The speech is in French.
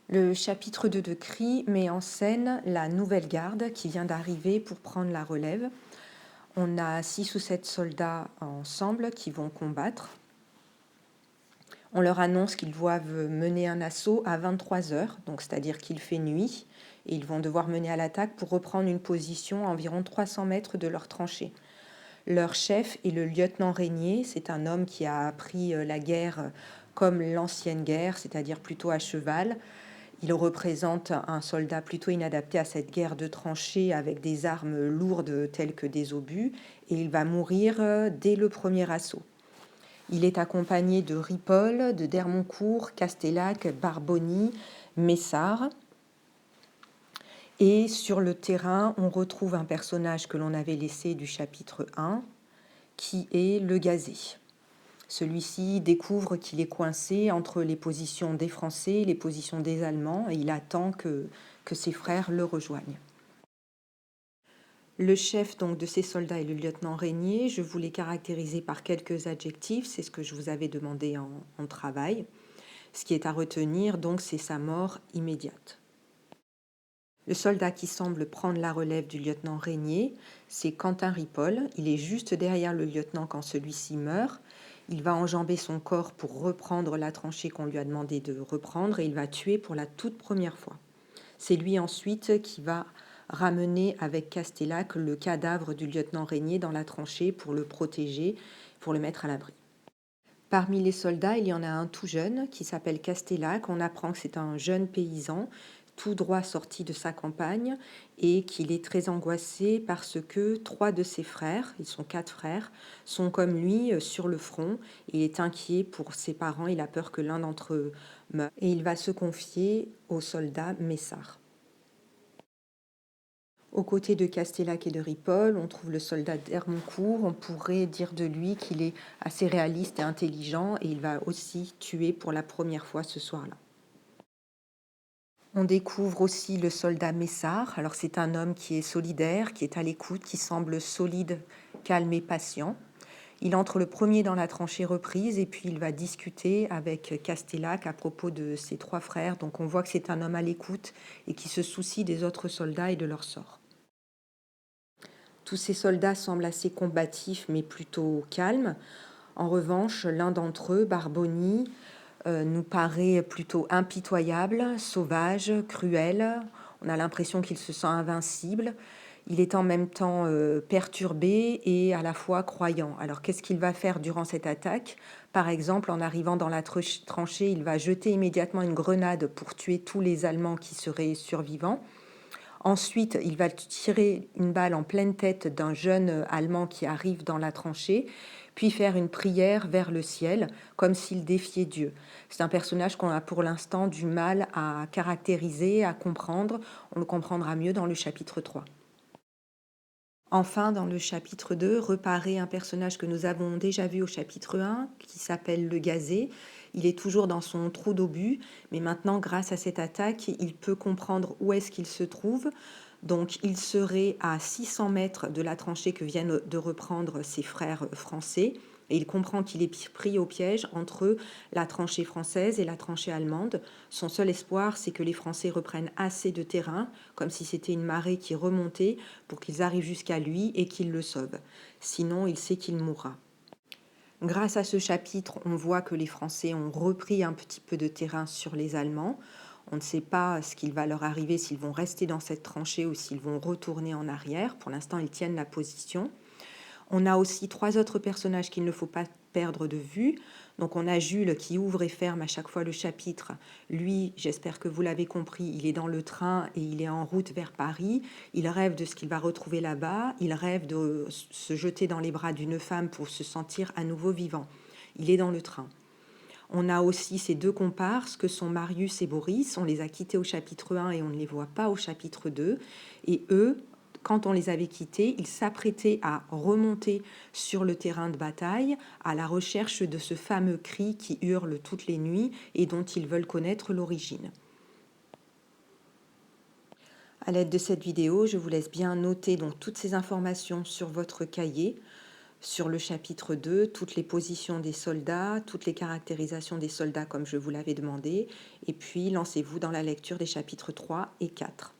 Le chapitre 2 de Cri met en scène la nouvelle garde qui vient d'arriver pour prendre la relève. On a 6 ou 7 soldats ensemble qui vont combattre. On leur annonce qu'ils doivent mener un assaut à 23 heures, donc c'est-à-dire qu'il fait nuit, et ils vont devoir mener à l'attaque pour reprendre une position à environ 300 mètres de leur tranchée. Leur chef est le lieutenant Régnier, c'est un homme qui a appris la guerre comme l'ancienne guerre, c'est-à-dire plutôt à cheval. Il représente un soldat plutôt inadapté à cette guerre de tranchées avec des armes lourdes telles que des obus, et il va mourir dès le premier assaut. Il est accompagné de Ripoll, de Dermoncourt, Castellac, Barboni, Messard. Et sur le terrain, on retrouve un personnage que l'on avait laissé du chapitre 1, qui est le Gazé. Celui-ci découvre qu'il est coincé entre les positions des Français et les positions des Allemands, et il attend que ses frères le rejoignent. Le chef donc de ces soldats est le lieutenant Régnier. Je vous l'ai caractérisé par quelques adjectifs, c'est ce que je vous avais demandé en travail. Ce qui est à retenir, donc, c'est sa mort immédiate. Le soldat qui semble prendre la relève du lieutenant Régnier, c'est Quentin Ripoll. Il est juste derrière le lieutenant quand celui-ci meurt. Il va enjamber son corps pour reprendre la tranchée qu'on lui a demandé de reprendre et il va tuer pour la toute première fois. C'est lui ensuite qui va ramener avec Castellac le cadavre du lieutenant Régnier dans la tranchée pour le protéger, pour le mettre à l'abri. Parmi les soldats, il y en a un tout jeune qui s'appelle Castellac. On apprend que c'est un jeune paysan, tout droit sorti de sa campagne, et qu'il est très angoissé parce que 3 de ses frères, ils sont 4 frères, sont comme lui sur le front. Il est inquiet pour ses parents, il a peur que l'un d'entre eux meure, et il va se confier au soldat Messard. Aux côtés de Castellac et de Ripoll, on trouve le soldat d'Hermoncourt. On pourrait dire de lui qu'il est assez réaliste et intelligent, et il va aussi tuer pour la première fois ce soir-là. On découvre aussi le soldat Messard. Alors c'est un homme qui est solidaire, qui est à l'écoute, qui semble solide, calme et patient. Il entre le premier dans la tranchée reprise et puis il va discuter avec Castellac à propos de ses 3 frères. Donc on voit que c'est un homme à l'écoute et qui se soucie des autres soldats et de leur sort. Tous ces soldats semblent assez combatifs, mais plutôt calmes. En revanche, l'un d'entre eux, Barboni, nous paraît plutôt impitoyable, sauvage, cruel. On a l'impression qu'il se sent invincible. Il est en même temps perturbé et à la fois croyant. Alors qu'est-ce qu'il va faire durant cette attaque? Par exemple, en arrivant dans la tranchée, il va jeter immédiatement une grenade pour tuer tous les Allemands qui seraient survivants. Ensuite, il va tirer une balle en pleine tête d'un jeune Allemand qui arrive dans la tranchée, puis faire une prière vers le ciel, comme s'il défiait Dieu. C'est un personnage qu'on a pour l'instant du mal à caractériser, à comprendre. On le comprendra mieux dans le chapitre 3. Enfin, dans le chapitre 2, reparaît un personnage que nous avons déjà vu au chapitre 1, qui s'appelle le Gazé. Il est toujours dans son trou d'obus, mais maintenant, grâce à cette attaque, il peut comprendre où est-ce qu'il se trouve. Donc, il serait à 600 mètres de la tranchée que viennent de reprendre ses frères français. Et il comprend qu'il est pris au piège entre la tranchée française et la tranchée allemande. Son seul espoir, c'est que les Français reprennent assez de terrain, comme si c'était une marée qui remontait, pour qu'ils arrivent jusqu'à lui et qu'ils le sauvent. Sinon, il sait qu'il mourra. Grâce à ce chapitre, on voit que les Français ont repris un petit peu de terrain sur les Allemands. On ne sait pas ce qu'il va leur arriver, s'ils vont rester dans cette tranchée ou s'ils vont retourner en arrière. Pour l'instant, ils tiennent la position. On a aussi 3 autres personnages qu'il ne faut pas perdre de vue. Donc on a Jules qui ouvre et ferme à chaque fois le chapitre. Lui, j'espère que vous l'avez compris, il est dans le train et il est en route vers Paris. Il rêve de ce qu'il va retrouver là-bas. Il rêve de se jeter dans les bras d'une femme pour se sentir à nouveau vivant. Il est dans le train. On a aussi ces 2 comparses que sont Marius et Boris. On les a quittés au chapitre 1 et on ne les voit pas au chapitre 2. Et eux, quand on les avait quittés, ils s'apprêtaient à remonter sur le terrain de bataille à la recherche de ce fameux cri qui hurle toutes les nuits et dont ils veulent connaître l'origine. À l'aide de cette vidéo, je vous laisse bien noter donc toutes ces informations sur votre cahier. sur le chapitre 2 toutes les positions des soldats, toutes les caractérisations des soldats comme je vous l'avais demandé, et puis lancez-vous dans la lecture des chapitres 3 et 4.